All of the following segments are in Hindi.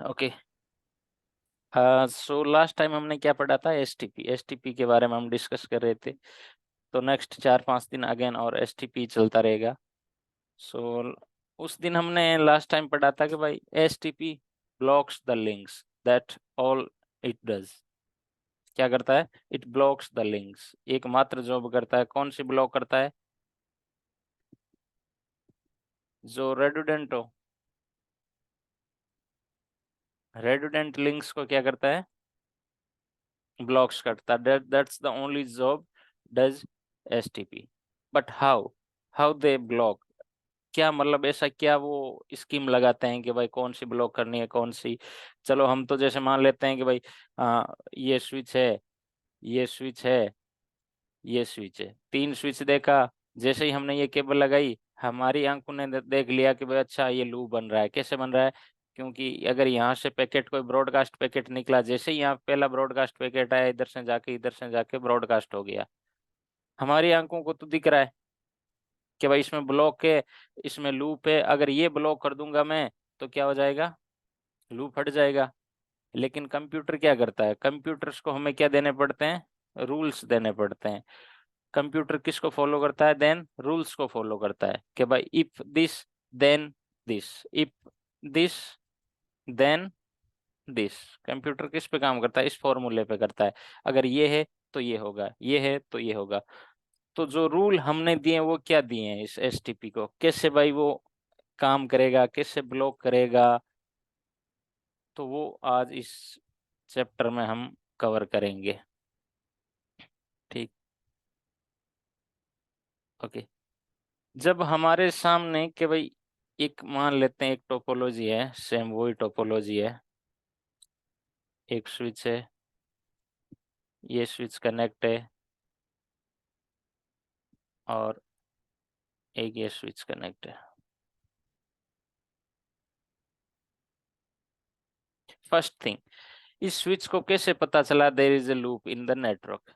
ओके। सो लास्ट टाइम हमने क्या पढ़ा था? एसटीपी। एसटीपी के बारे में हम डिस्कस कर रहे थे। तो नेक्स्ट 4-5 दिन अगेन और एसटीपी चलता रहेगा। सो उस दिन हमने लास्ट टाइम पढ़ा था कि भाई STP blocks the links that all it does. क्या करता है? It blocks the links. एकमात्र जॉब करता है। कौन सी ब्लॉक करता है? जो रेडुडेंट हो। रेडुडेंट लिंक्स को क्या करता है? ब्लॉक्स करता है। That's the only job does STP. But how? How they block? क्या मतलब ऐसा क्या वो स्कीम लगाते हैं कि भाई कौन सी ब्लॉक करनी है कौन सी? चलो हम तो जैसे मान लेते हैं कि भाई ये स्विच है, ये स्विच है, ये स्विच है, 3 स्विच देखा। जैसे ही हमने ये केबल लगाई, हमारी आंखों ने देख लिया कि भाई अच्छा ये लूप बन रहा है। कैसे बन रहा है? क्योंकि अगर यहाँ से पैकेट, कोई ब्रॉडकास्ट पैकेट निकला, जैसे ही यहाँ पहला ब्रॉडकास्ट पैकेट आया, इधर से जाके ब्रॉडकास्ट हो गया। हमारी आंखों को तो दिख रहा है कि भाई इसमें ब्लॉक है, इसमें लूप है। अगर ये ब्लॉक कर दूंगा मैं तो क्या हो जाएगा? लूप हट जाएगा। लेकिन कंप्यूटर क्या करता है? कंप्यूटर्स को हमें क्या देने पड़ते हैं? रूल्स देने पड़ते हैं। कंप्यूटर किसको फॉलो करता है? देन रूल्स को फॉलो करता है कि भाई if this then this, if this then this. Computer किस पे काम करता है? इस फॉर्मूले पे करता है। अगर ये है तो ये होगा, ये है तो ये होगा। तो जो रूल हमने दिए हैं वो क्या दिए हैं इस एसटीपी को? कैसे भाई वो काम करेगा, कैसे ब्लॉक करेगा? तो वो आज इस चैप्टर में हम कवर करेंगे। ठीक। ओके। जब हमारे सामने कि भाई एक मान लेते हैं, एक टोपोलॉजी है, सेम वही टोपोलॉजी है। एक स्विच है, ये स्विच कनेक्ट है, और एक ये स्विच कनेक्ट है। फर्स्ट थिंग, इस स्विच को कैसे पता चला there is a loop in the network?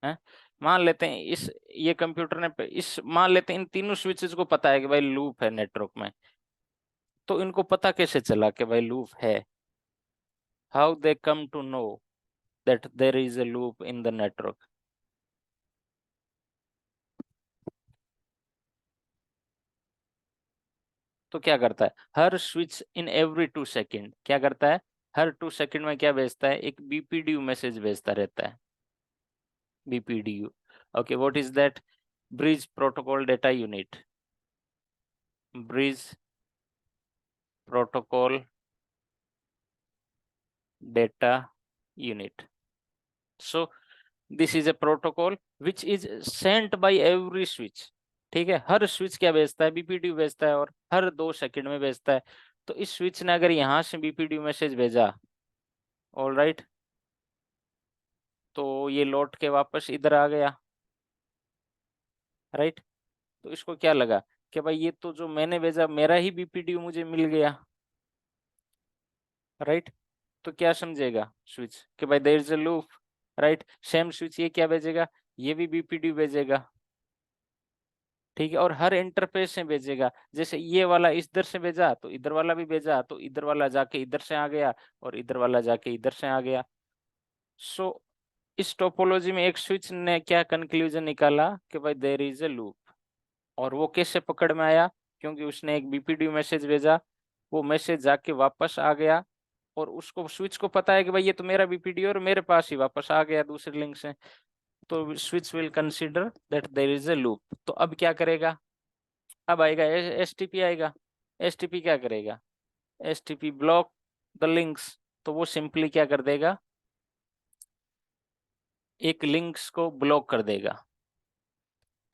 है। मान लेते हैं इस, ये कंप्यूटर ने इस, मान लेते हैं इन तीनों स्विचेस को पता है कि भाई लूप है नेटवर्क में। तो इनको पता कैसे चला कि भाई लूप है? How they come to know that there is a loop in the network? तो क्या करता है? हर स्विच इन एवरी 2 सेकेंड क्या करता है? हर 2 सेकेंड में क्या भेजता है? एक बीपीडीयू मैसेज भेजता रहता है। BPDU. Okay, what is that? Bridge protocol data unit. Bridge protocol data unit. So this is a protocol which is sent by every switch. ठीक है, हर स्विच क्या भेजता है? बीपीडीयू भेजता है, और हर 2 सेकंड में भेजता है। तो इस स्विच ने अगर यहां से बीपीडीयू मैसेज भेजा, ऑल राइट, तो ये लौट के वापस इधर आ गया, राइट। तो इसको क्या लगा कि भाई ये तो जो मैंने भेजा मेरा ही बीपीडीयू मुझे मिल गया, राइट। तो क्या समझेगा स्विच कि भाई there is a loop, right. Same switch ये क्या भेजेगा? ये भी बीपीडीयू भेजेगा। ठीक है, और हर इंटरफेस से भेजेगा। जैसे ये वाला इधर से भेजा तो इधर वाला भी भेजा, तो इधर वाला जाके इधर से आ गया, और इधर वाला जाके इधर से आ गया। सो इस टोपोलॉजी में एक स्विच ने क्या कंक्लूजन निकाला कि भाई देयर इज ए लूप। और वो कैसे पकड़ में आया? क्योंकि उसने एक बीपीडीयू मैसेज भेजा, वो मैसेज जाके वापस आ गया, और उसको स्विच को पता है कि भाई ये तो मेरा बीपीडीयू और मेरे पास ही वापस आ गया दूसरे लिंक से। तो switch will consider that there is a loop. तो अब क्या करेगा? अब आएगा एसटीपी आएगा। एसटीपी क्या करेगा? STP block the links. तो वो सिंपली क्या कर देगा? एक लिंक्स को ब्लॉक कर देगा।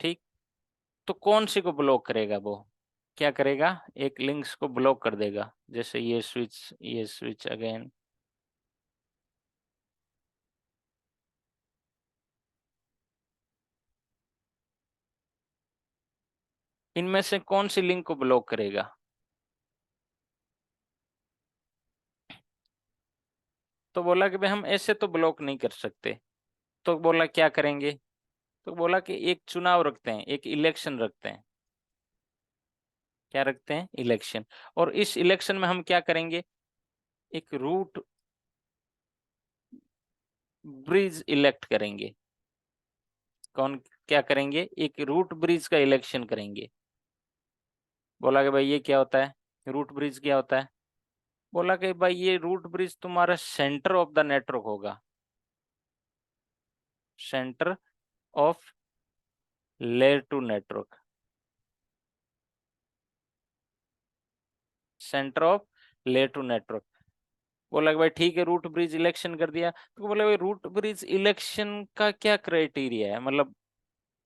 ठीक। तो कौन सी को ब्लॉक करेगा वो? क्या करेगा? एक लिंक्स को ब्लॉक कर देगा। जैसे ये स्विच, ये स्विच अगेन। इनमें से कौन सी लिंक को ब्लॉक करेगा? तो बोला कि भाई हम ऐसे तो ब्लॉक नहीं कर सकते। तो बोला क्या करेंगे, तो बोला कि एक चुनाव रखते हैं, एक इलेक्शन रखते हैं। क्या रखते हैं, इलेक्शन। और इस इलेक्शन में हम क्या करेंगे, एक रूट ब्रिज इलेक्ट करेंगे। कौन, क्या करेंगे, एक रूट ब्रिज का इलेक्शन करेंगे। बोला कि भाई ये क्या होता है, रूट ब्रिज क्या होता है। बोला कि भाई ये रूट ब्रिज तुम्हारा सेंटर ऑफ द नेटवर्क होगा, centre of layer two network, centre of layer two network. बोला कि भाई ठीक है, रूट ब्रिज इलेक्शन कर दिया। तो बोला भाई रूट ब्रिज इलेक्शन का क्या क्राइटेरिया है, मतलब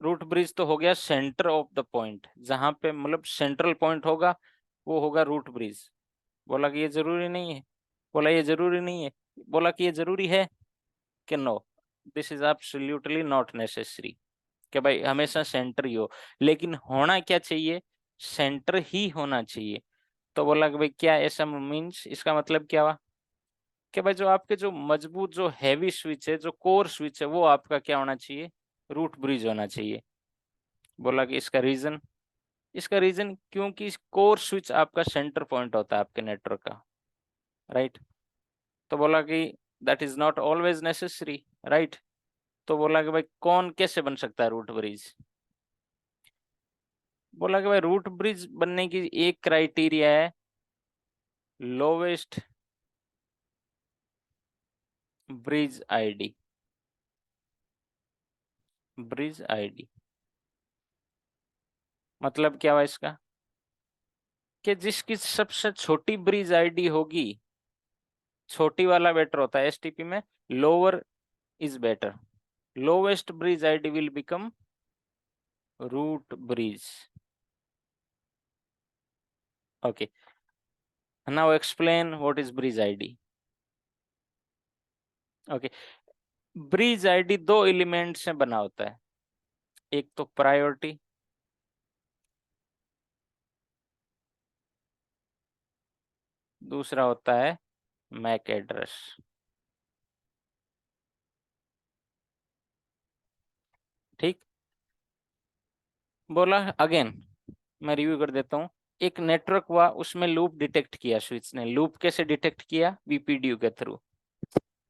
रूट ब्रिज तो हो गया सेंटर ऑफ द पॉइंट, जहां पे मतलब सेंट्रल पॉइंट होगा वो होगा रूट ब्रिज। बोला कि ये जरूरी नहीं है। बोला ये जरूरी नहीं है। बोला कि ये जरूरी है कि no, this is absolutely not necessary, कि भाई हमेशा सेंटर ही हो, लेकिन होना क्या चाहिए, सेंटर ही होना चाहिए। तो बोला कि भाई क्या ऐसा मीन्स, इसका मतलब क्या हुआ कि भाई जो आपके जो मजबूत जो हैवी स्विच है, जो कोर स्विच है, वो आपका क्या होना चाहिए, रूट ब्रिज होना चाहिए। बोला कि इसका रीजन, इसका रीजन क्योंकि कोर स्विच आपका सेंटर पॉइंट होता है आपके नेटवर्क का, राइट। तो बोला कि that is not always necessary, right. तो बोला कि भाई कौन कैसे बन सकता है रूट ब्रिज। बोला कि भाई रूट ब्रिज बनने की एक क्राइटेरिया है, lowest bridge ID, bridge ID. मतलब क्या हुआ इसका, कि जिसकी सबसे छोटी ब्रिज आईडी होगी, छोटी वाला बेटर होता है एसटीपी में, lower is better, lowest bridge ID will become root bridge. Okay, now explain what is bridge ID. Okay, bridge ID दो एलिमेंट से बना होता है, एक तो प्रायोरिटी, दूसरा होता है मैक एड्रेस। ठीक, बोला अगेन, मैं रिव्यू कर देता हूँ। एक नेटवर्क हुआ, उसमें लूप डिटेक्ट किया, स्विच ने लूप कैसे डिटेक्ट किया, बीपीडीयू के थ्रू।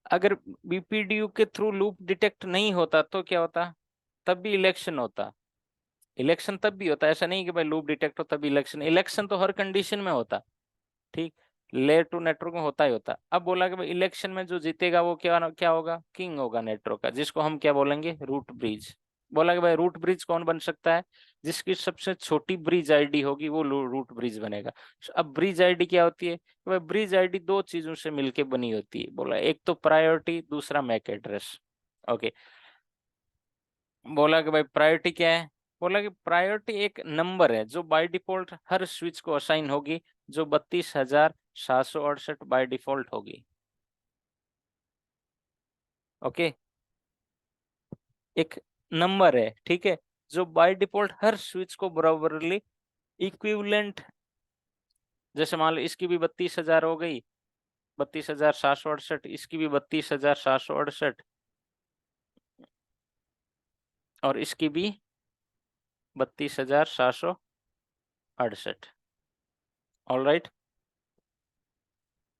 अगर बीपीडीयू के थ्रू लूप डिटेक्ट नहीं होता तो क्या होता, तब भी इलेक्शन होता। इलेक्शन तब भी होता, ऐसा नहीं कि भाई लूप डिटेक्ट हो तभी इलेक्शन, इलेक्शन तो हर कंडीशन में होता। ठीक, लेयर टू नेटवर्क में होता ही होता। अब बोला कि भाई इलेक्शन में जो जीतेगा वो क्या क्या होगा, किंग होगा नेटवर्क का, जिसको हम क्या बोलेंगे, रूट ब्रिज। बोला कि भाई रूट ब्रिज कौन बन सकता है, जिसकी सबसे छोटी ब्रिज आईडी होगी वो रूट ब्रिज बनेगा। अब ब्रिज आईडी क्या होती है, कि भाई ब्रिज आईडी दो चीजों से मिलके बनी होती है। बोला एक तो प्रायोरिटी, दूसरा मैक एड्रेस। ओके, बोला कि भाई प्रायोरिटी क्या है। बोला कि प्रायोरिटी एक नंबर है जो बाय डिफॉल्ट हर स्विच को असाइन होगी, जो 32,768 बाय डिफॉल्ट होगी। ओके, एक नंबर है, ठीक है, जो बाय डिफॉल्ट हर स्विच को बराबरली इक्विवेलेंट, जैसे मान लो इसकी भी 32,000 हो गई, 32,768, इसकी भी 32,768, और इसकी भी 32,768। All right.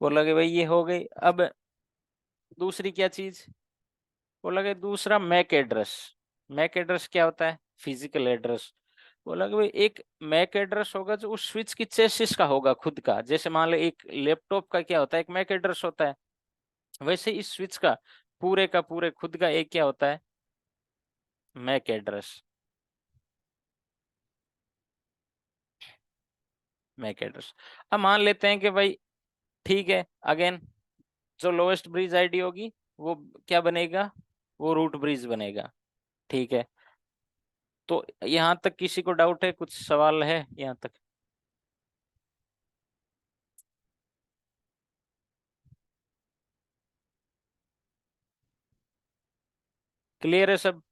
बोला कि भाई ये हो गई। अब दूसरी क्या चीज, बोला कि दूसरा मैक एड्रेस। मैक एड्रेस क्या होता है, फिजिकल एड्रेस। बोला कि भाई एक मैक एड्रेस होगा जो उस स्विच की चेसिस का होगा खुद का, जैसे मान लो एक लैपटॉप का क्या होता है, एक मैक एड्रेस होता है, वैसे इस स्विच का पूरे का पूरे खुद का एक क्या होता है, मैक एड्रेस। Mac address. अब मान लेते हैं कि भाई ठीक है, अगेन जो लोएस्ट ब्रिज आईडी होगी वो क्या बनेगा, वो रूट ब्रिज बनेगा। ठीक है, तो यहाँ तक किसी को डाउट है, कुछ सवाल है यहाँ तक। क्लियर है सब।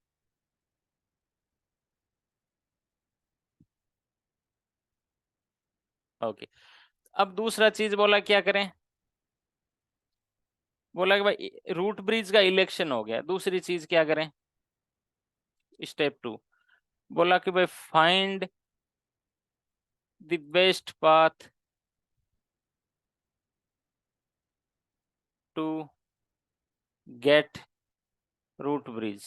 ओके, अब दूसरा चीज बोला क्या करें, बोला कि भाई रूट ब्रिज का इलेक्शन हो गया, दूसरी चीज क्या करें, स्टेप 2, बोला कि भाई find the best path to get root bridge.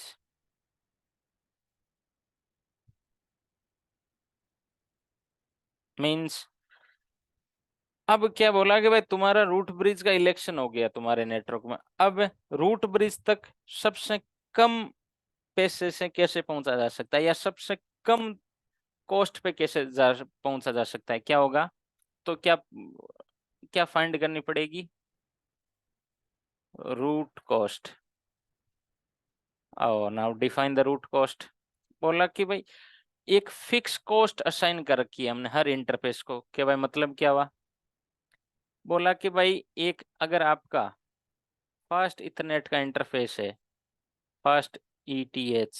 Means अब क्या बोला कि भाई तुम्हारा रूट ब्रिज का इलेक्शन हो गया तुम्हारे नेटवर्क में, अब रूट ब्रिज तक सबसे कम पैसे से कैसे पहुंचा जा सकता है, या सबसे कम कॉस्ट पे कैसे पहुंचा जा सकता है, क्या होगा, तो क्या क्या फाइंड करनी पड़ेगी, root cost. Oh now define the root cost. बोला कि भाई एक फिक्स कॉस्ट असाइन कर रखी है हमने हर इंटरफेस को, कि भाई मतलब क्या हुआ, बोला कि भाई एक अगर आपका फास्ट इथरनेट का इंटरफेस है, फास्ट ईटीएच,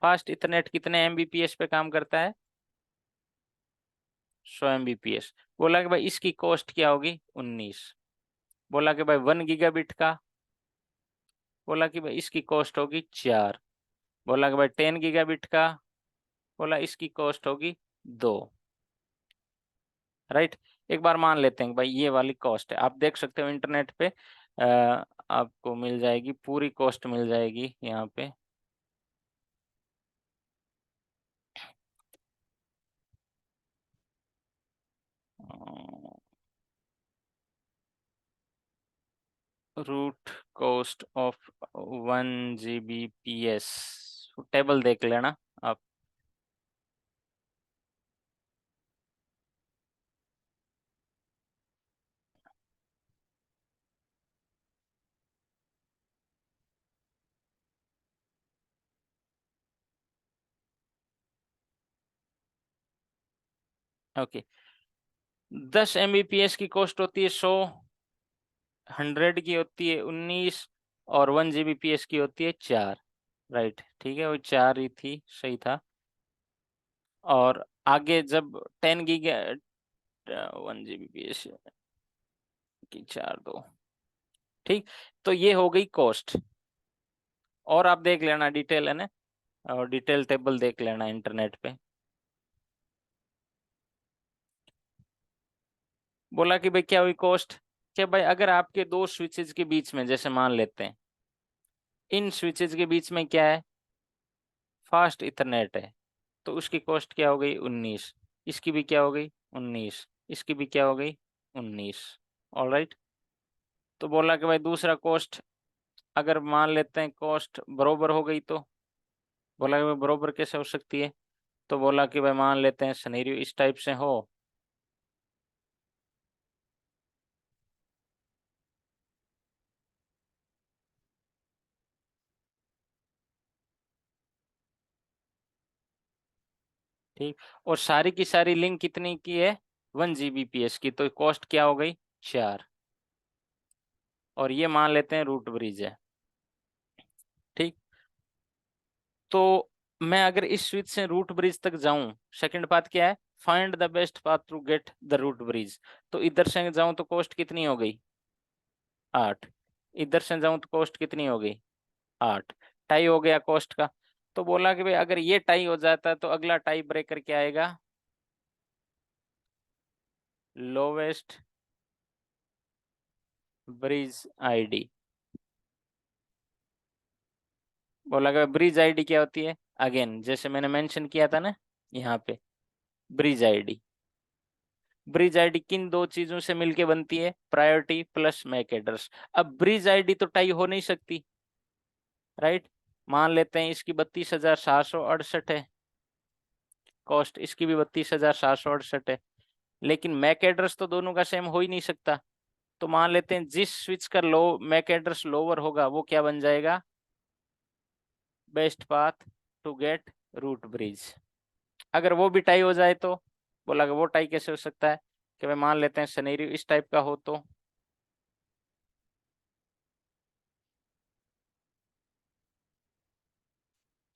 फास्ट इथरनेट कितने एमबीपीएस पे काम करता है, 100 एमबीपीएस। बोला कि भाई इसकी कॉस्ट क्या होगी, 19। बोला कि भाई 1 गीगाबिट का, बोला कि भाई इसकी कॉस्ट होगी 4। बोला कि भाई 10 गीगाबिट का, बोला इसकी कॉस्ट होगी 2। राइट। एक बार मान लेते हैं कि भाई ये वाली कॉस्ट है, आप देख सकते हो इंटरनेट पे आपको मिल जाएगी, पूरी कॉस्ट मिल जाएगी यहाँ पे। Root cost of 1 Gbps, table देख लेना आप। ओके, 10 Mbps की कॉस्ट होती है 100, 100 की होती है 19, और 1 Gbps की होती है 4। राइट, ठीक है, वो 4 ही थी, सही था। और आगे जब 10 गीगा 1 Gbps की 4 2, ठीक, तो ये हो गई कॉस्ट। और आप देख लेना डिटेल है ना, और डिटेल टेबल देख लेना इंटरनेट पे। बोला कि भाई क्या हुई कॉस्ट, कि भाई अगर आपके दो स्विचेज के बीच में, जैसे मान लेते हैं इन स्विचेज के बीच में क्या है, फास्ट इथरनेट है, तो उसकी कॉस्ट क्या हो गई, 19। इसकी भी क्या हो गई, 19। इसकी भी क्या हो गई, 19। ऑलराइट। तो बोला कि भाई दूसरा कॉस्ट, अगर मान लेते हैं कॉस्ट बरोबर हो गई, तो बोला कि भाई बरोबर कैसे हो सकती है, तो बोला कि भाई मान लेते हैं सिनेरियो इस टाइप से हो, ठीक, और सारी की सारी लिंक कितनी की है, 1 Gbps की, तो कॉस्ट क्या हो गई, 4। और ये मान लेते हैं रूट ब्रिज है, ठीक। तो मैं अगर इस स्विच से रूट ब्रिज तक जाऊं, सेकंड पाथ क्या है, find the best path to get the root bridge, तो इधर से जाऊं तो कॉस्ट कितनी हो गई, 8। इधर से जाऊं तो कॉस्ट कितनी हो गई, 8। टाई हो गया कॉस्ट का। तो बोला कि भाई अगर ये टाई हो जाता है तो अगला टाई ब्रेकर क्या आएगा, लोवेस्ट ब्रिज आईडी। बोला कि ब्रिज आईडी क्या होती है, अगेन जैसे मैंने मेंशन किया था ना यहाँ पे, ब्रिज आईडी, ब्रिज आईडी किन दो चीजों से मिलके बनती है, प्रायोरिटी प्लस मैक एड्रेस। अब ब्रिज आईडी तो टाई हो नहीं सकती, राइट। मान लेते हैं इसकी 32,768 है कॉस्ट, इसकी भी 32,768 है, लेकिन मैक एड्रेस तो दोनों का सेम हो ही नहीं सकता। तो मान लेते हैं जिस स्विच का लो मैक एड्रेस लोअर होगा वो क्या बन जाएगा, best path to get root bridge. अगर वो भी टाई हो जाए तो, बोला कि वो टाई कैसे हो सकता है, कि भाई मान लेते हैं सिनेरियो इस टाइप का हो, तो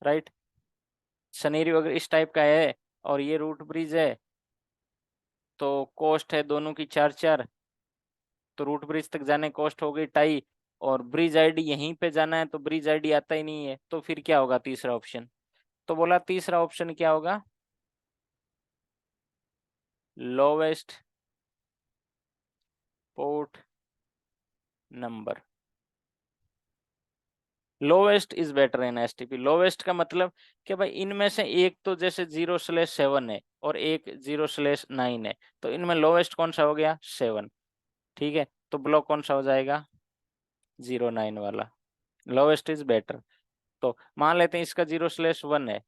राइट, सिनेरियो अगर इस टाइप का है और ये रूट ब्रिज है, तो कॉस्ट है दोनों की 4 4, तो रूट ब्रिज तक जाने कॉस्ट हो गई टाई, और ब्रिज आईडी यहीं पे जाना है तो ब्रिज आईडी आता ही नहीं है, तो फिर क्या होगा तीसरा ऑप्शन? तो बोला तीसरा ऑप्शन क्या होगा? Lowest port number. Lowest is better in STP. Lowest का मतलब कि भाई इनमें से एक तो जैसे 0/7 है और एक 0/9 है, तो इनमें लोवेस्ट कौन सा हो गया? 7। ठीक है, तो ब्लॉक कौन सा हो जाएगा? 0/9 वाला। Lowest is better. तो मान लेते हैं इसका 0/1 है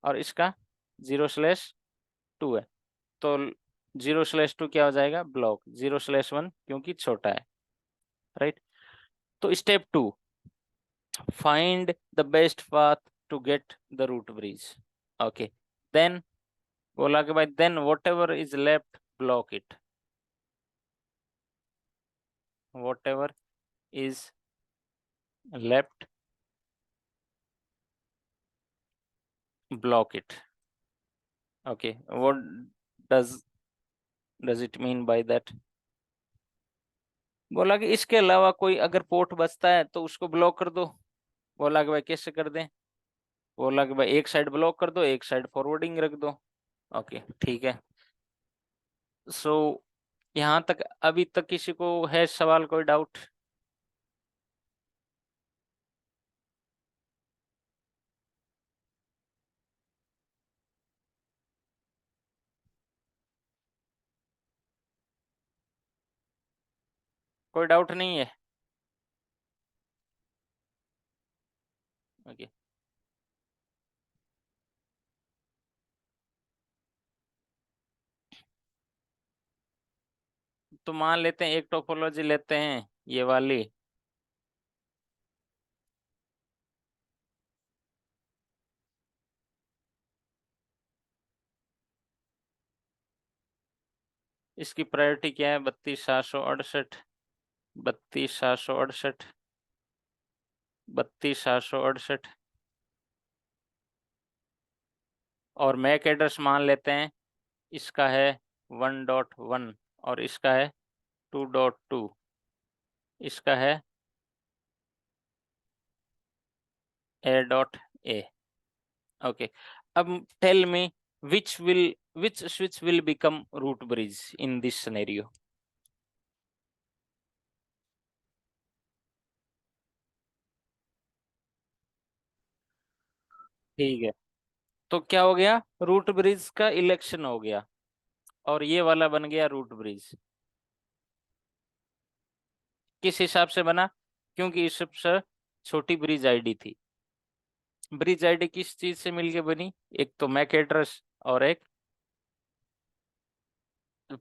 और इसका 0/2 है, तो 0/2 क्या हो जाएगा? ब्लॉक। 0/1 क्योंकि छोटा है, राइट। तो step 2, find the best path to get the root bridge. Okay, then बोला कि भाई then whatever is left block it, whatever is left block it. Okay, what does does it mean by that? बोला कि इसके अलावा कोई अगर पोर्ट बचता है तो उसको ब्लॉक कर दो। बोला कि भाई कैसे कर दें? बोला कि भाई एक साइड ब्लॉक कर दो, एक साइड फॉरवर्डिंग रख दो। ओके ठीक है। सो यहाँ तक अभी तक किसी को है सवाल, कोई डाउट? कोई डाउट नहीं है? ओके, तो मान लेते हैं एक टोपोलॉजी लेते हैं ये वाली। इसकी प्रायोरिटी क्या है? 32,768, 32,768, 32,768। और मैक एड्रेस मान लेते हैं इसका है 1.1 और इसका है 2.2, इसका है A.A। ओके, अब tell me which switch will become root bridge in this scenario? ठीक है, तो क्या हो गया? रूट ब्रिज का इलेक्शन हो गया और ये वाला बन गया रूट ब्रिज। किस हिसाब से बना? क्योंकि इस सबसे छोटी ब्रिज आईडी थी। ब्रिज आईडी किस चीज से मिलके बनी? एक तो मैक एड्रेस और एक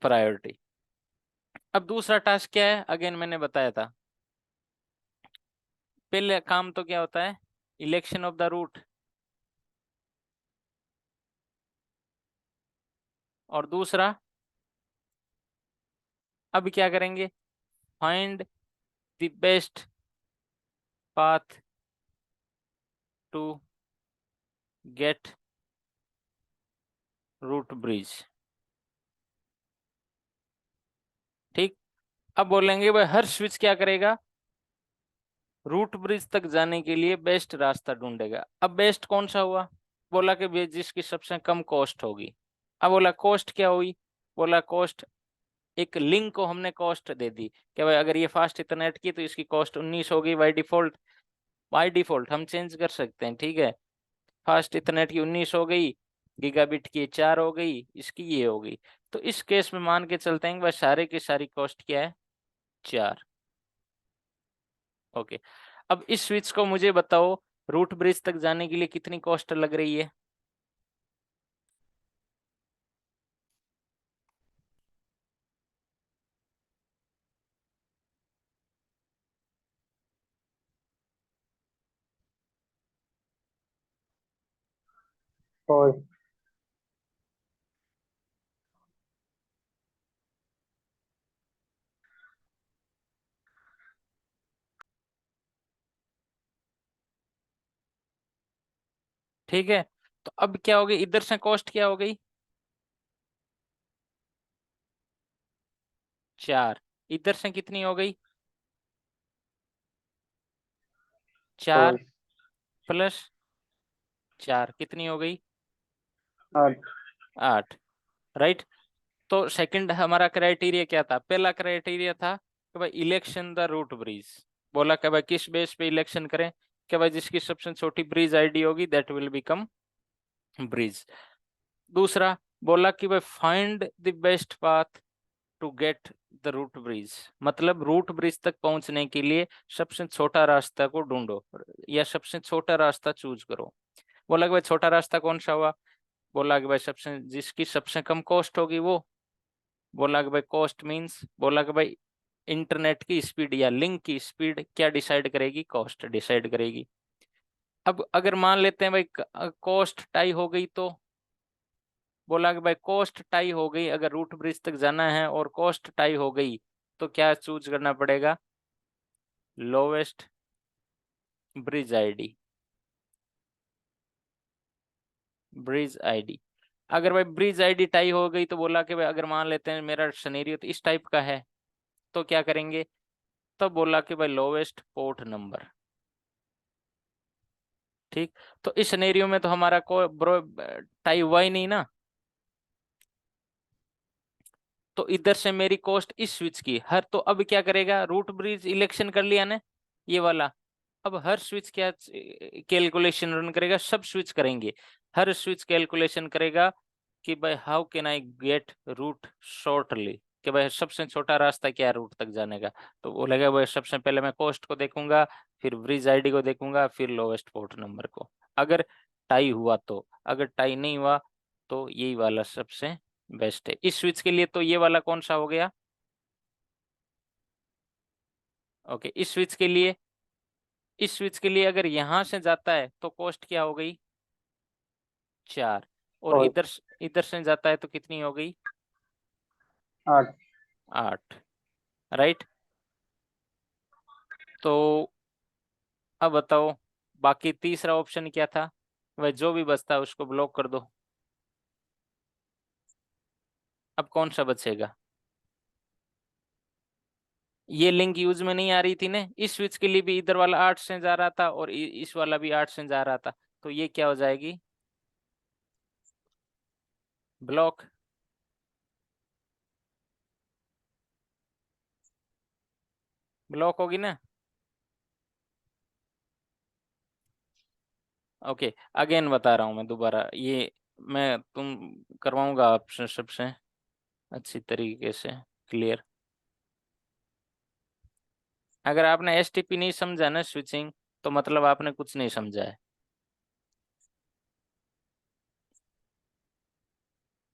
प्रायोरिटी। अब दूसरा टास्क क्या है? अगेन मैंने बताया था, पहले काम तो क्या होता है? Election of the root. और दूसरा अब क्या करेंगे? Find the best path to get root bridge. ठीक। अब बोलेंगे भाई हर स्विच क्या करेगा? रूट ब्रिज तक जाने के लिए बेस्ट रास्ता ढूंढेगा। अब बेस्ट कौन सा हुआ? बोला कि जिसकी सबसे कम कॉस्ट होगी। अब बोला कॉस्ट क्या हुई? बोला कॉस्ट, एक लिंक को हमने कॉस्ट दे दी कि भाई अगर ये फास्ट इथरनेट की तो इसकी कॉस्ट 19 होगी बाई डिफॉल्ट। बाई डिफॉल्ट हम चेंज कर सकते हैं, ठीक है। फास्ट इथरनेट की 19 हो गई, गीगाबिट की 4 हो गई, इसकी ये हो गई। तो इस केस में मान के चलते हैं कि भाई सारे की सारी कॉस्ट क्या है? 4। ओके, अब इस स्विच को मुझे बताओ रूट ब्रिज तक जाने के लिए कितनी कॉस्ट लग रही है? और ठीक है, तो अब क्या हो गई? इधर से कॉस्ट क्या हो गई? 4। इधर से कितनी हो गई? 4 प्लस 4 कितनी हो गई? 8। 8, राइट। तो सेकंड हमारा क्राइटेरिया क्या था? पहला क्राइटेरिया था कि भाई इलेक्शन द रूट ब्रिज। बोला कि भाई किस बेस पे इलेक्शन करें? कि भाई जिसकी सबसे छोटी ब्रिज आईडी होगी दैट विल बिकम ब्रिज। दूसरा बोला कि भाई find the best path to get the root bridge, मतलब रूट ब्रिज तक पहुंचने के लिए सबसे छोटा रास्ता को ढूंढो या सबसे छोटा रास्ता चूज करो। बोला कि भाई छोटा रास्ता कौन सा हुआ? बोला कि भाई सबसे जिसकी सबसे कम कॉस्ट होगी वो। बोला कि भाई कॉस्ट मींस, बोला कि भाई इंटरनेट की स्पीड या लिंक की स्पीड क्या डिसाइड करेगी? कॉस्ट डिसाइड करेगी। अब अगर मान लेते हैं भाई कॉस्ट टाई हो गई तो, बोला कि भाई कॉस्ट टाई हो गई, अगर रूट ब्रिज तक जाना है और कॉस्ट टाई हो गई तो क्या चूज करना पड़ेगा? Lowest bridge ID. Bridge ID. अगर भाई ब्रिज आईडी टाई हो गई तो बोला कि भाई अगर मान लेते हैं मेरा सिनेरियो तो इस टाइप का है तो क्या करेंगे? तो बोला कि भाई लोवेस्ट पोर्ट नंबर। ठीक। तो इस सिनेरियो में तो हमारा को ब्रो टाई हुआ ही नहीं ना, तो इधर से मेरी कॉस्ट इस स्विच की हर, तो अब क्या करेगा? रूट ब्रिज इलेक्शन कर लिया ने, ये वाला। अब हर स्विच क्या कैलकुलेशन रन करेगा? सब स्विच करेंगे, हर स्विच कैलकुलेशन करेगा कि भाई how can I get root shortly, कि भाई सबसे छोटा रास्ता क्या है रूट तक जाने का। तो बोलेगा भाई सबसे पहले मैं कॉस्ट को देखूंगा, फिर ब्रिज आईडी को देखूंगा, फिर लोवेस्ट पोर्ट नंबर को। अगर टाई हुआ तो, अगर टाई नहीं हुआ तो यही वाला सबसे बेस्ट है इस स्विच के लिए। तो ये वाला कौन सा हो गया? ओके, इस स्विच के लिए, इस स्विच के लिए अगर यहां से जाता है तो कॉस्ट क्या हो गई? 4। और और इधर इधर से जाता है तो कितनी हो गई? 8। 8, राइट। तो अब बताओ बाकी तीसरा ऑप्शन क्या था? वह जो भी बचता है उसको ब्लॉक कर दो। अब कौन सा बचेगा? ये लिंक यूज में नहीं आ रही थी ना, इस स्विच के लिए भी इधर वाला 8 से जा रहा था और इस वाला भी 8 से जा रहा था, तो ये क्या हो जाएगी? ब्लॉक। ब्लॉक होगी ना? ओके, अगेन बता रहा हूँ मैं दोबारा, ये मैं तुम करवाऊंगा आपसे सबसे अच्छी तरीके से क्लियर। अगर आपने एसटीपी नहीं समझा ना स्विचिंग, तो मतलब आपने कुछ नहीं समझा है।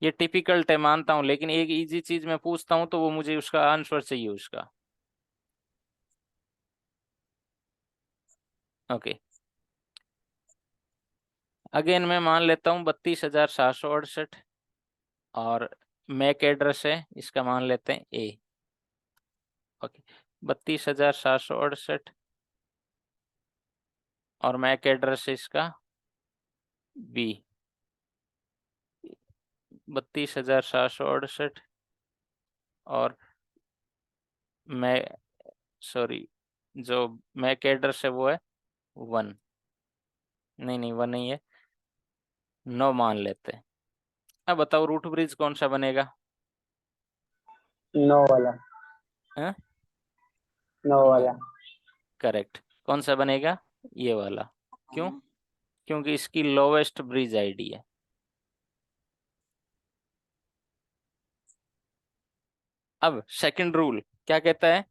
ये टिपिकल है मानता हूँ, लेकिन एक इजी चीज मैं पूछता हूँ तो वो मुझे उसका आंसर चाहिए उसका। ओके, अगेन मैं मान लेता हूँ 32,768 और मैक एड्रेस है इसका, मान लेते हैं ए। ओके, 32,768 और मैक एड्रेस है इसका बी। 32,768 और मैं, सॉरी, जो मैक एड्रेस है वो है 1। नहीं नहीं, 1 नहीं है, 9 मान लेते हैं। अब बताओ रूट ब्रिज कौन सा बनेगा? 9 वाला। हाँ, 9 नो, वाला। करेक्ट। कौन सा बनेगा? ये वाला। क्यों? क्योंकि इसकी लोवेस्ट ब्रिज आईडी है। अब सेकंड रूल क्या कहता है?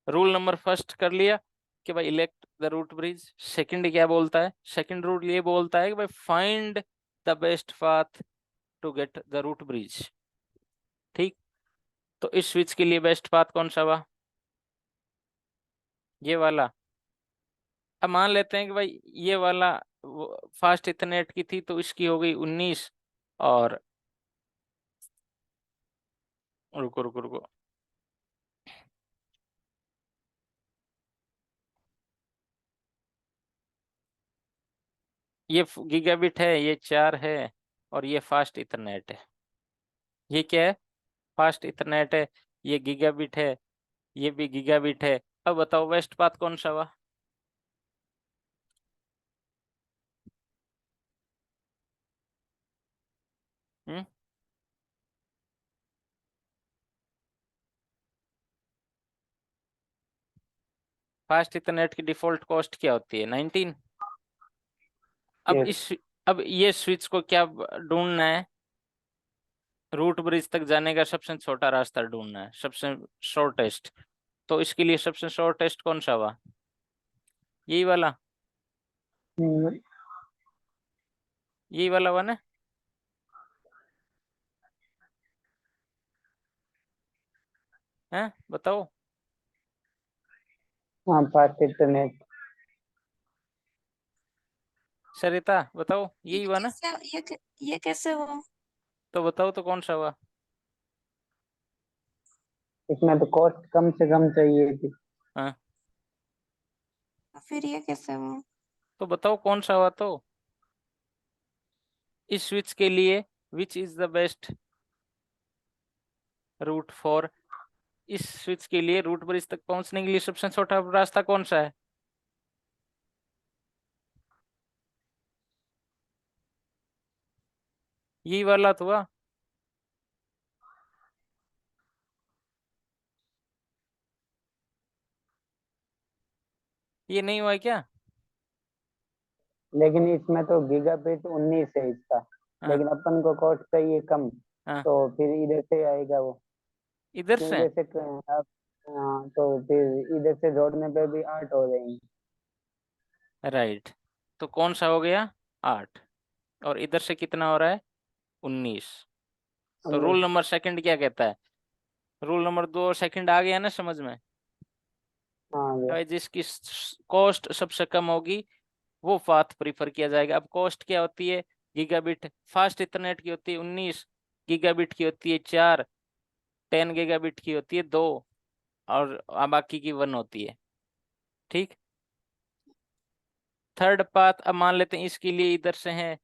रूल नंबर फर्स्ट कर लिया कि भाई elect the root bridge. Second क्या बोलता है? सेकंड रूल ये बोलता है कि भाई find the best path to get the root bridge. ठीक। तो इस स्विच के लिए बेस्ट पाथ कौन सा हुआ? ये वाला। अब मान लेते हैं कि भाई ये वाला फास्ट इथरनेट की थी तो इसकी हो गई 19। और रुको रुको रुको, ये गीगाबिट है, ये 4 है, और ये फास्ट इथरनेट है। ये क्या है? फास्ट इथरनेट है, ये गीगाबिट है, ये भी गीगाबिट है। अब बताओ वेस्ट पाथ कौन सा हुआ? हम्म। फास्ट इथरनेट की डिफॉल्ट कॉस्ट क्या होती है? 19। अब यस। इस अब ये स्विच को क्या ढूंढना है? रूट ब्रिज तक जाने का सबसे छोटा रास्ता ढूंढना है, सबसे शॉर्टेस्ट। तो इसके लिए सबसे शॉर्टेस्ट कौन सा हुआ? यही वाला। हम्म, यही वाला हुआ ना? है, बताओ। हाँ, फास्ट इंटरनेट। सरिता बताओ, ये यही हुआ ना? कैसे ये कैसे हुआ? तो बताओ तो कौन सा हुआ? इसमें तो कॉस्ट कम से कम चाहिए थी। हाँ, फिर ये कैसे हुआ? तो बताओ कौन सा हुआ तो। इस स्विच के लिए which is the best route for, इस स्विच के लिए रूट ब्रिज तक पहुंचने के लिए सबसे छोटा रास्ता कौन सा है? यही वाला तो हुआ। ये नहीं हुआ क्या? लेकिन इसमें तो गीगाबिट 19 है इसका। हाँ। लेकिन अपन को कॉस्ट चाहिए कम। हाँ, तो फिर इधर से आएगा वो। इधर क्यों से। जैसे आप, हाँ, तो फिर इधर से जोड़ने पे भी 8 हो जाएंगे। राइट। तो कौन सा हो गया? 8। और इधर से कितना हो रहा है? 19। तो रूल 19। नंबर सेकंड क्या कहता है? रूल नंबर 2 सेकंड आ गया ना समझ में? हाँ भैया। भाई जिसकी कॉस्ट सबसे कम होगी वो पाथ प्रीफर किया जाएगा। अब कॉस्ट क्या होती है? गीगाबिट फास्ट इंटरनेट की होती है 19, गीगाबिट की होती है 4, 10 गीगाबिट की होती है 2, और बाकी की 1 होती है। ठीक। थर्ड पाथ अब मान लेते हैं इसके लिए इधर से है,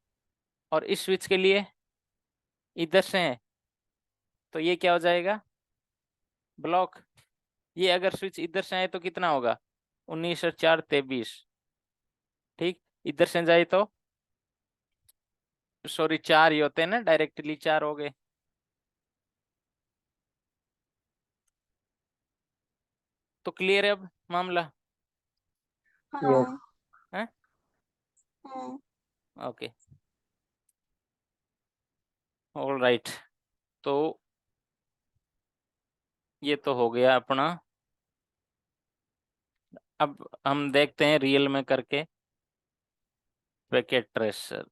और इस स्विच के लिए इधर से है। तो ये क्या हो जाएगा? ब्लॉक। ये अगर स्विच इधर से आए तो कितना होगा? 19 और 4 23। ठीक। इधर से जाए तो सॉरी 4 ही होते हैं ना, डायरेक्टली 4 हो गए। तो क्लियर है अब मामला? यस। हाँ। है। हाँ। ओके। All right. तो ये तो हो गया अपना। अब हम देखते हैं रियल में करके पैकेट ट्रेसर।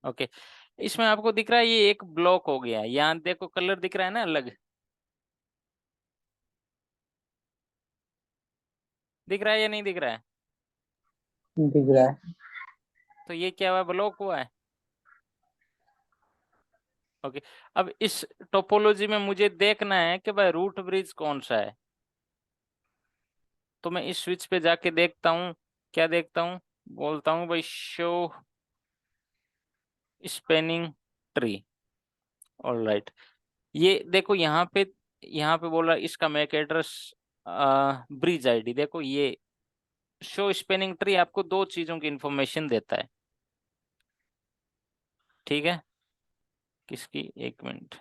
ओके। इसमें आपको दिख रहा है ये एक ब्लॉक हो गया, यहाँ देखो कलर दिख रहा है ना अलग? दिख रहा है या नहीं दिख रहा है? दिख रहा ये है। तो ये क्या हुआ? ब्लॉक हुआ है। ओके। अब इस टोपोलॉजी में मुझे देखना है कि भाई रूट ब्रिज कौन सा है। तो मैं इस स्विच पे जाके देखता हूँ। क्या देखता हूँ? बोलता हूँ भाई show spanning tree. All right. ये देखो यहाँ पे बोल रहा है इसका मैक एड्रेस ब्रिज आईडी। देखो ये शो स्पेनिंग ट्री आपको दो चीजों की इंफॉर्मेशन देता है। ठीक है। किसकी? एक मिनट।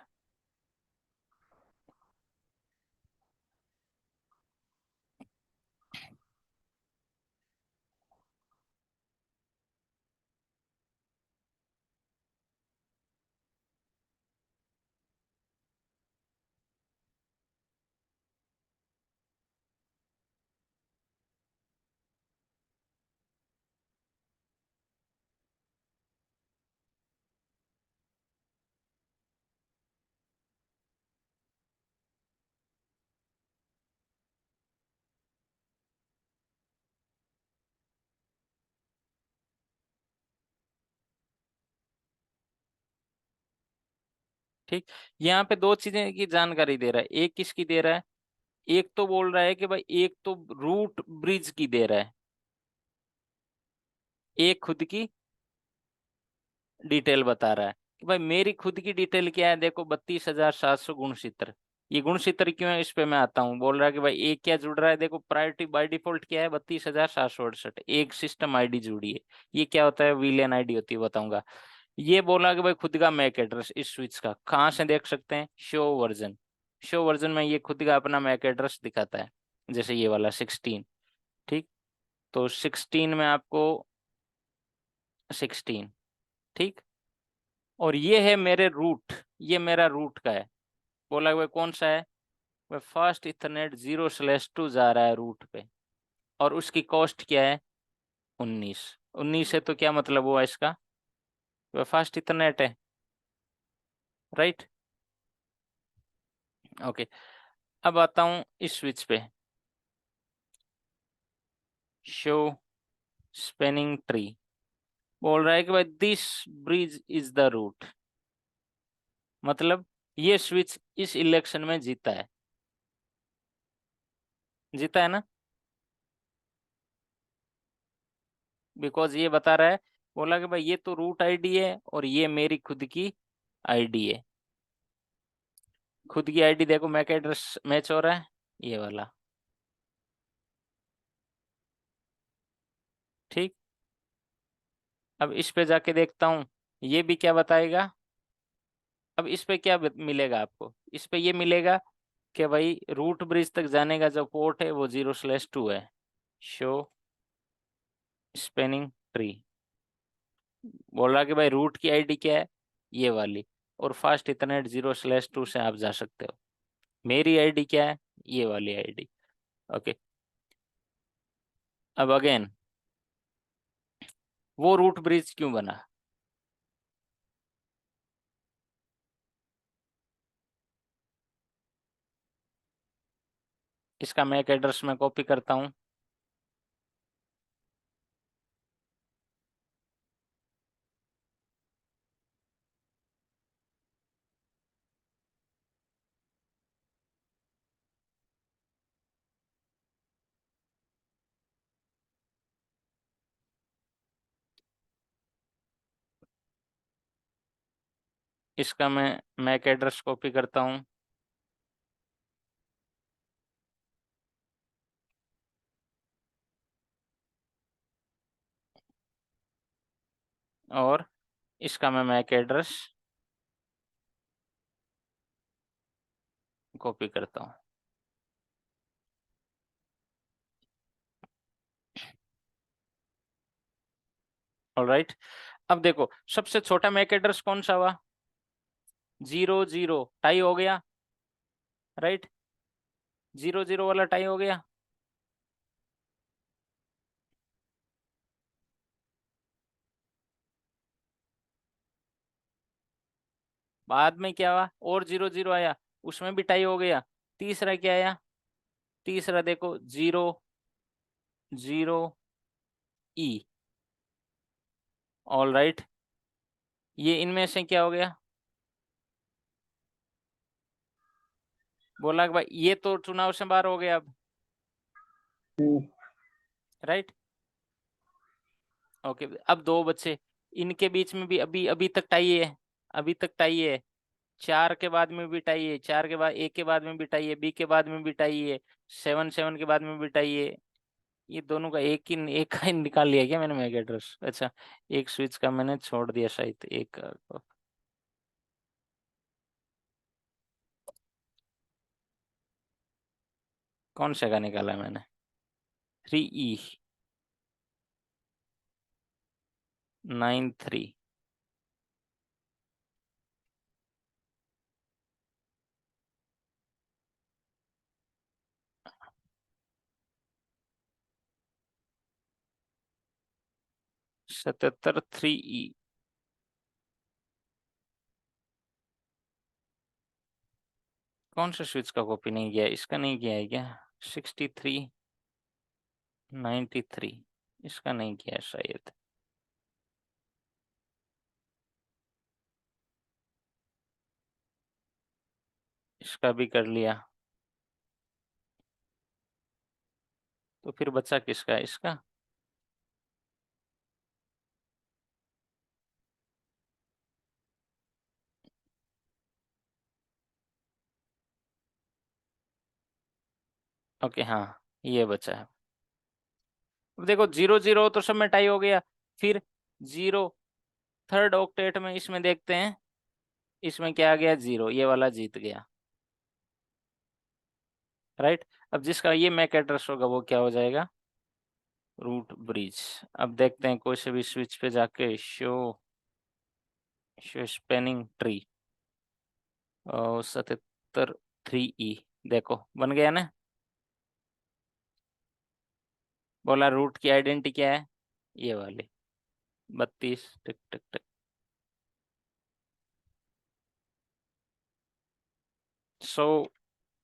ठीक, यहाँ पे दो चीजें की जानकारी दे रहा है। एक किसकी दे रहा है? एक तो बोल रहा है कि भाई एक तो रूट ब्रिज की दे रहा है, एक खुद की डिटेल बता रहा है कि भाई मेरी खुद की डिटेल क्या है, देखो 32,700 गुणसूत्र। ये गुणसूत्र क्यों है, इस पे मैं आता हूँ। बोल रहा है कि भाई एक क्या जुड़ रहा है, देखो प्रायोरिटी बाय डिफॉल्ट क्या है, 32,768, एक सिस्टम आईडी जुड़ी है। ये क्या होता है, विलियन आईडी होती है, बताऊंगा। ये बोला कि भाई खुद का मैक एड्रेस इस स्विच का कहाँ से देख सकते हैं, शो वर्जन। शो वर्जन में ये खुद का अपना मैक एड्रेस दिखाता है, जैसे ये वाला 16। ठीक, तो 16 में आपको 16। ठीक, और ये है मेरे रूट, ये मेरा रूट का है। बोला कि भाई कौन सा है, वह फास्ट इथरनेट 0/2 जा रहा है रूट पे, और उसकी कॉस्ट क्या है, 19। 19 है तो क्या मतलब हुआ इसका, वह फास्ट इथरनेट है, राइट। ओके, अब आता हूं इस स्विच पे, शो स्पेनिंग ट्री। बोल रहा है कि भाई this bridge is the root, मतलब ये स्विच इस इलेक्शन में जीता है, जीता है ना, बिकॉज ये बता रहा है। बोला कि भाई ये तो रूट आईडी है और ये मेरी खुद की आईडी है। खुद की आईडी देखो, मैक एड्रेस मैच हो रहा है, ये वाला। ठीक, अब इस पे जाके देखता हूँ, ये भी क्या बताएगा। अब इस पे क्या मिलेगा आपको, इस पे ये मिलेगा कि भाई रूट ब्रिज तक जाने का जो पोर्ट है वो 0/2 है। शो स्पेनिंग ट्री, बोल रहा कि भाई रूट की आईडी क्या है, ये वाली, और फास्ट इथरनेट 0/2 से आप जा सकते हो। मेरी आईडी क्या है, ये वाली आईडी। ओके, अब अगेन, वो रूट ब्रिज क्यों बना, इसका मैक एड्रेस में कॉपी करता हूं, इसका मैं मैक एड्रेस कॉपी करता हूं, और इसका मैं मैक एड्रेस कॉपी करता हूं। ऑलराइट, अब देखो सबसे छोटा मैक एड्रेस कौन सा हुआ, 0/0, टाई हो गया, राइट। 0/0 वाला टाई हो गया। बाद में क्या हुआ, और 0/0 आया, उसमें भी टाई हो गया। तीसरा क्या आया, तीसरा देखो 0/0 E। ऑल राइट, ये इनमें से क्या हो गया, बोला कि भाई ये तो चुनाव से बाहर हो गया अब, राइट। ओके, अब दो बच्चे, इनके बीच में भी अभी अभी तक टाई है, अभी तक टाई है। 4 के बाद में भी टाई है, 4 के बाद, ए के बाद में भी टाई है, बी के बाद में भी टाई है, 7 के बाद में भी टाई है। ये दोनों का एक का ही निकाल लिया क्या मैंने मैक एड्रेस, अच्छा। एक स्विच का मैंने छोड़ दिया शायद, एक कौन से का निकाला मैंने, 3E 93। सतहत्तर 3E, कौन सा स्विच का कॉपी नहीं किया, इसका नहीं किया है क्या, 6393, इसका नहीं किया है शायद। इसका भी कर लिया, तो फिर बचा किसका, इसका। ओके हाँ, ये बचा है। अब देखो 0 0 तो सब में टाई हो गया, फिर 0 थर्ड ऑक्टेट में इसमें देखते हैं, इसमें क्या आ गया 0, ये वाला जीत गया, राइट। अब जिसका ये मैक एड्रेस होगा वो क्या हो जाएगा, रूट ब्रिज। अब देखते हैं कोई से भी स्विच पे जाके शो स्पेनिंग ट्री, और 77 3E, देखो बन गया ना। बोला रूट की आइडेंटिटी क्या है, ये वाली 32 टिक टिक टिक। सो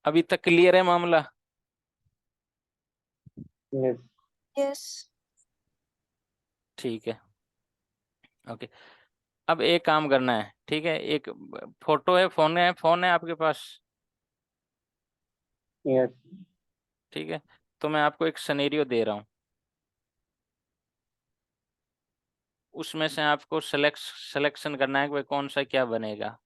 अभी तक क्लियर है मामला। Yes. यस। ठीक है, ओके। अब एक काम करना है, ठीक है, एक फोटो है, फोन है आपके पास, Yes. ठीक है। तो मैं आपको एक सिनेरियो दे रहा हूँ, उसमें से आपको सिलेक्शन करना है कि भाई कौन सा क्या बनेगा।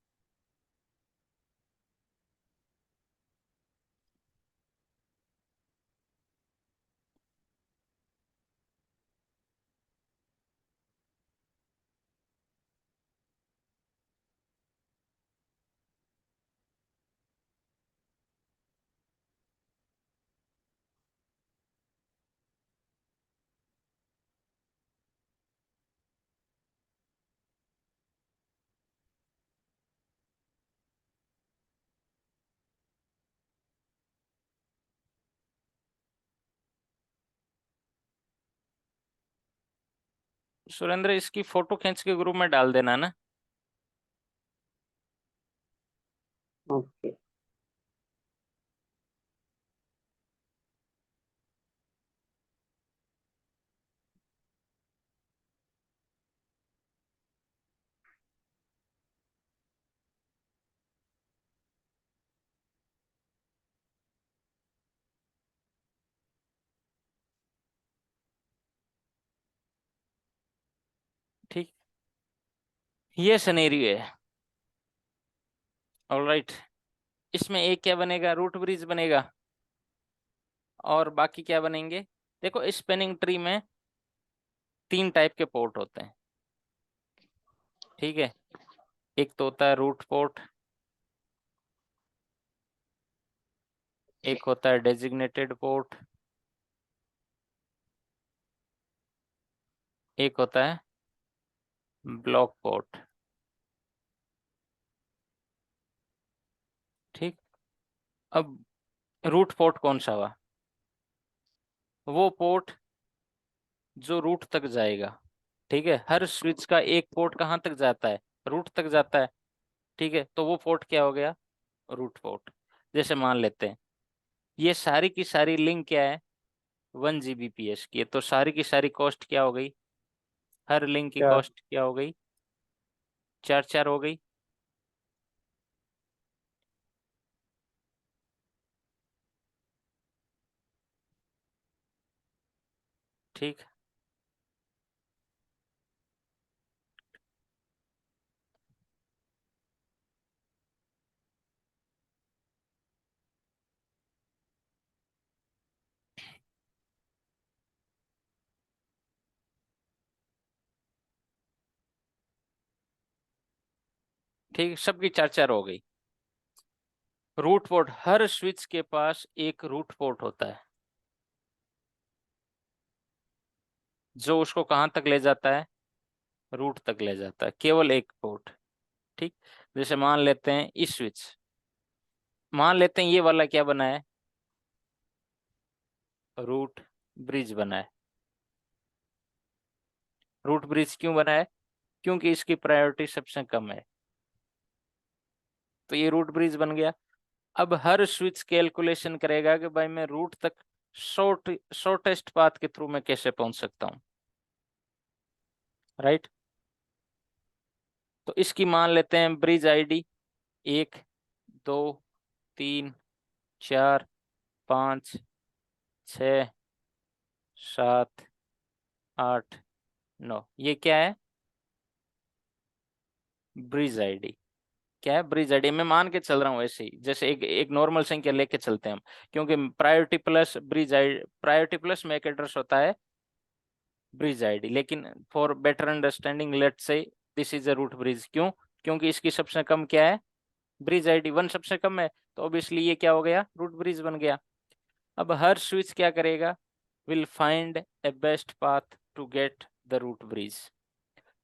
सुरेंद्र इसकी फोटो खींच के ग्रुप में डाल देना ना। Okay. ठीक, ये सिनेरियो है, ऑलराइट। इसमें एक क्या बनेगा, रूट ब्रिज बनेगा, और बाकी क्या बनेंगे। देखो स्पेनिंग ट्री में 3 टाइप के पोर्ट होते हैं, ठीक है। एक तो होता है रूट पोर्ट, एक होता है डेजिग्नेटेड पोर्ट, एक होता है ब्लॉक पोर्ट, ठीक। अब रूट पोर्ट कौन सा हुआ, वो पोर्ट जो रूट तक जाएगा, ठीक है। हर स्विच का एक पोर्ट कहाँ तक जाता है, रूट तक जाता है, ठीक है। तो वो पोर्ट क्या हो गया, रूट पोर्ट। जैसे मान लेते हैं ये सारी की सारी लिंक क्या है, 1 Gbps की है, तो सारी की सारी कॉस्ट क्या हो गई, हर लिंक की चार। कॉस्ट क्या हो गई, 4 4 हो गई, ठीक। ठीक, सबकी 4 4 हो गई। रूट पोर्ट, हर स्विच के पास एक रूट पोर्ट होता है, जो उसको कहाँ तक ले जाता है, रूट तक ले जाता है, केवल एक पोर्ट, ठीक। जैसे मान लेते हैं इस स्विच, मान लेते हैं ये वाला क्या बना है, रूट ब्रिज बना है। रूट ब्रिज क्यों बना है, क्योंकि इसकी प्रायोरिटी सबसे कम है, तो ये रूट ब्रिज बन गया। अब हर स्विच कैलकुलेशन करेगा कि भाई मैं रूट तक शॉर्टेस्ट पाथ के थ्रू मैं कैसे पहुंच सकता हूं, राइट। तो इसकी मान लेते हैं ब्रिज आईडी 1 2 3 4 5 6 7 8 9। ये क्या है? Bridge ID. क्या है? Bridge ID. मैं मान के चल रहा हूँ ऐसे ही, जैसे एक नॉर्मल संख्या लेके चलते हैं हम, क्योंकि priority plus bridge ID, priority plus MAC address होता है ब्रिज आईडी। लेकिन for better understanding let's say this is a root bridge. क्यों? क्योंकि इसकी सबसे कम क्या है? ब्रिज आईडी 1 सबसे कम है, तो ऑब्वियसली ये क्या हो गया? रूट ब्रिज बन गया। अब हर स्विच क्या करेगा? Will find a best path to get the root bridge.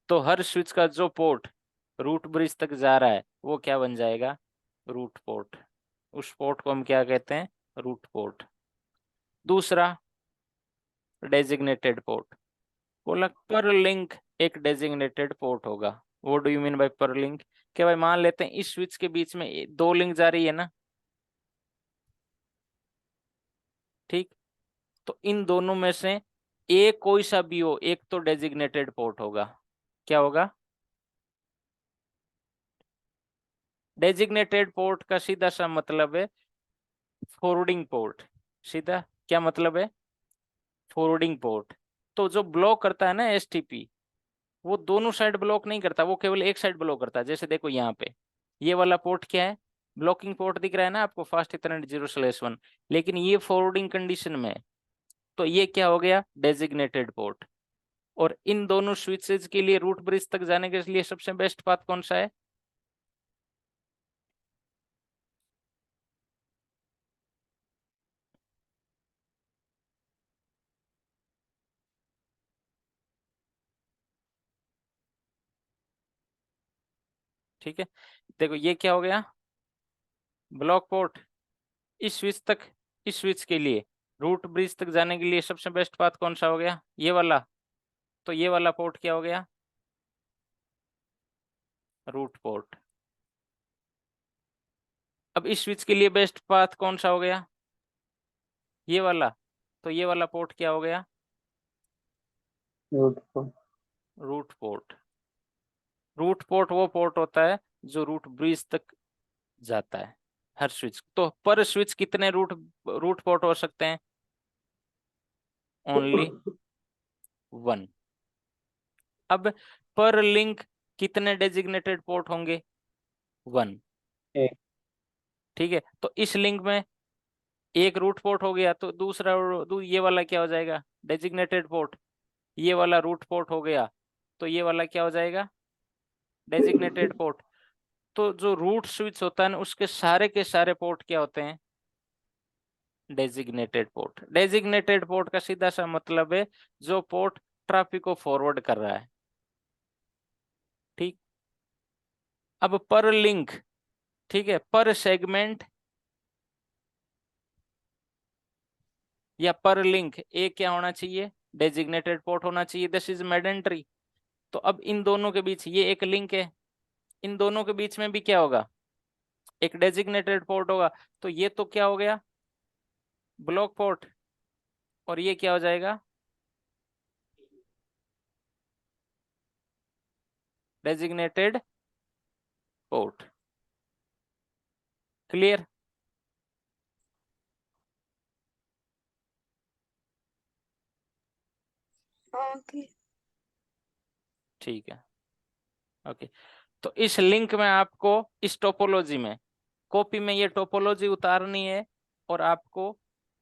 तो हर स्विच का जो पोर्ट रूट ब्रिज तक जा रहा है वो क्या बन जाएगा? Root port. उस पोर्ट को हम क्या कहते हैं? Root port. दूसरा, डेजिग्नेटेड पोर्ट। बोला पर लिंक एक डेजिग्नेटेड पोर्ट होगा। What do you mean by per link? क्या भाई, मान लेते हैं इस स्विच के बीच में 2 लिंक जा रही है ना, ठीक? तो इन दोनों में से एक कोई सा भी हो, एक तो डेजिग्नेटेड पोर्ट होगा। क्या होगा? डेजिग्नेटेड पोर्ट का सीधा सा मतलब है फॉरवर्डिंग पोर्ट। सीधा क्या मतलब है? Forwarding port. तो जो ब्लॉक करता है ना एसटीपी, वो दोनों साइड ब्लॉक नहीं करता, वो केवल एक साइड ब्लॉक करता है। जैसे देखो यहाँ पे ये वाला पोर्ट क्या है? ब्लॉकिंग पोर्ट दिख रहा है ना आपको, फास्ट इथरनेट 0/1। लेकिन ये फॉरवर्डिंग कंडीशन में है, तो ये क्या हो गया? Designated port. और इन दोनों स्विचेज के लिए रूट ब्रिज तक जाने के लिए सबसे बेस्ट पाथ कौन सा है? ठीक है, देखो ये क्या हो गया? Block port. इस स्विच तक, इस स्विच के लिए रूट ब्रिज तक जाने के लिए सबसे बेस्ट पाथ कौन सा हो गया? ये वाला। तो ये वाला पोर्ट क्या हो गया? Root port. अब इस स्विच के लिए बेस्ट पाथ कौन सा हो गया? ये वाला। तो ये वाला पोर्ट क्या हो गया? Root port. Root port. Root port वो पोर्ट होता है जो रूट ब्रिज तक जाता है हर स्विच। तो पर स्विच कितने रूट रूट पोर्ट हो सकते हैं? ओनली 1। अब पर लिंक कितने डेजिग्नेटेड पोर्ट होंगे? 1। एक। ठीक है, तो इस लिंक में एक रूट पोर्ट हो गया, तो दूसरा ये वाला क्या हो जाएगा? Designated port. ये वाला रूट पोर्ट हो गया, तो ये वाला क्या हो जाएगा? Designated port. तो जो रूट स्विच होता है ना, उसके सारे के सारे पोर्ट क्या होते हैं? Designated port. डेजिग्नेटेड पोर्ट का सीधा सा मतलब है जो पोर्ट ट्रैफिक को फॉरवर्ड कर रहा है। ठीक। अब पर लिंक, ठीक है, पर सेगमेंट या पर लिंक एक क्या होना चाहिए? डेजिग्नेटेड पोर्ट होना चाहिए। This is mandatory. तो अब इन दोनों के बीच ये एक लिंक है, इन दोनों के बीच में भी क्या होगा? एक डेजिग्नेटेड पोर्ट होगा। तो ये तो क्या हो गया? Block port. और ये क्या हो जाएगा? Designated port. क्लियर? ओके। ठीक है, ओके। तो इस लिंक में आपको, इस टोपोलॉजी में, कॉपी में ये टोपोलॉजी उतारनी है और आपको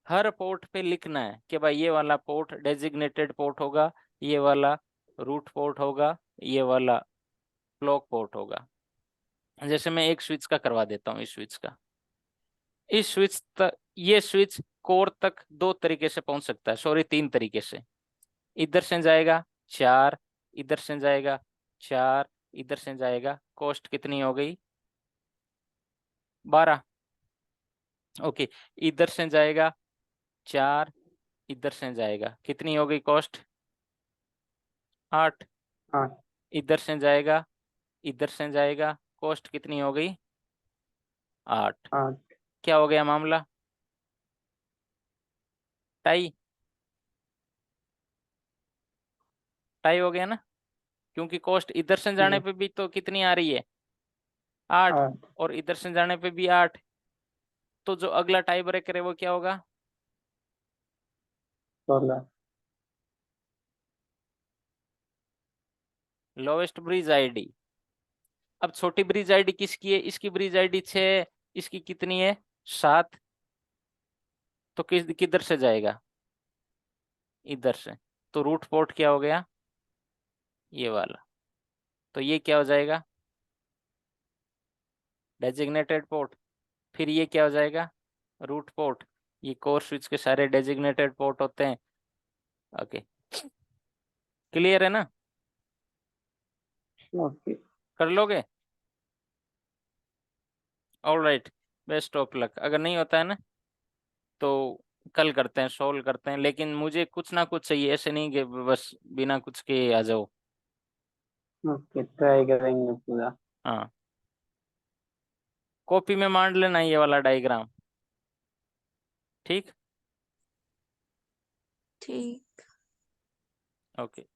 हर पोर्ट पे लिखना है कि भाई ये वाला पोर्ट डेजिग्नेटेड पोर्ट होगा, ये वाला रूट पोर्ट होगा, ये वाला ब्लॉक पोर्ट होगा। जैसे मैं एक स्विच का करवा देता हूँ, इस स्विच का। इस स्विच तक, ये स्विच कोर तक 2 तरीके से पहुंच सकता है, सॉरी 3 तरीके से। इधर से जाएगा 4, इधर से जाएगा 4, इधर से जाएगा। कॉस्ट कितनी हो गई? 12। ओके, इधर से जाएगा 4, इधर से जाएगा, कितनी हो गई कॉस्ट? 8। 8। इधर से जाएगा, इधर से जाएगा, कॉस्ट कितनी हो गई? 8। 8। क्या हो गया मामला? टाई। टाई हो गया ना, क्योंकि कॉस्ट इधर से जाने पे भी तो कितनी आ रही है? 8। 8। और इधर से जाने पे भी 8। तो जो अगला टाई ब्रेकर है वो क्या होगा? 16। Lowest bridge ID. अब छोटी ब्रिज आईडी किसकी है? इसकी ब्रिज आईडी 6, इसकी कितनी है? 7। तो किधर से जाएगा? इधर से। तो रूट पोर्ट क्या हो गया? ये वाला। तो ये क्या हो जाएगा? Designated port. फिर ये क्या हो जाएगा? Root port. ये कोर स्विच के सारे डेजिग्नेटेड पोर्ट होते हैं। ओके, क्लियर है ना? ओके। कर लोगे? Alright, best of luck. अगर नहीं होता है ना तो कल करते हैं, सोल्व करते हैं, लेकिन मुझे कुछ ना कुछ चाहिए, ऐसे नहीं कि बस बिना कुछ के आ जाओ। ओके, ट्राई करेंगे पूरा। हाँ, कॉपी में मान लेना ये वाला डायग्राम। ठीक। ठीक। ओके।